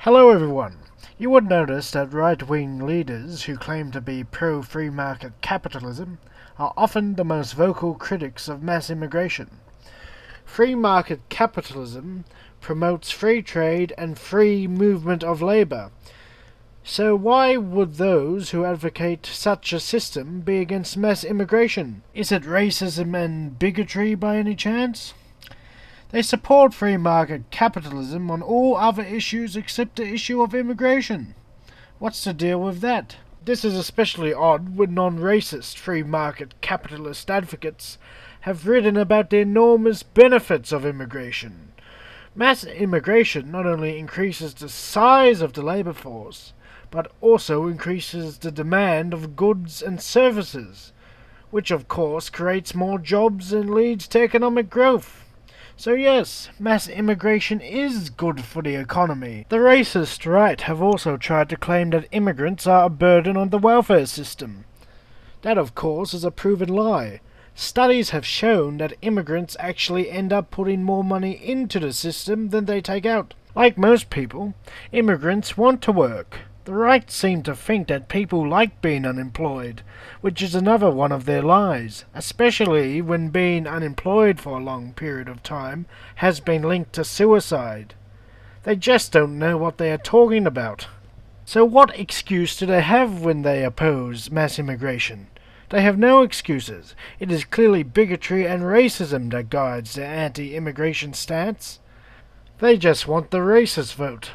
Hello everyone. You would notice that right-wing leaders who claim to be pro-free market capitalism are often the most vocal critics of mass immigration. Free market capitalism promotes free trade and free movement of labor. So why would those who advocate such a system be against mass immigration? Is it racism and bigotry by any chance? They support free market capitalism on all other issues except the issue of immigration. What's the deal with that? This is especially odd when non-racist free market capitalist advocates have written about the enormous benefits of immigration. Mass immigration not only increases the size of the labor force, but also increases the demand of goods and services, which of course creates more jobs and leads to economic growth. So yes, mass immigration is good for the economy. The racist right have also tried to claim that immigrants are a burden on the welfare system. That of course is a proven lie. Studies have shown that immigrants actually end up putting more money into the system than they take out. Like most people, immigrants want to work. The right seem to think that people like being unemployed, which is another one of their lies, especially when being unemployed for a long period of time has been linked to suicide. They just don't know what they are talking about. So what excuse do they have when they oppose mass immigration? They have no excuses. It is clearly bigotry and racism that guides their anti-immigration stance. They just want the racist vote.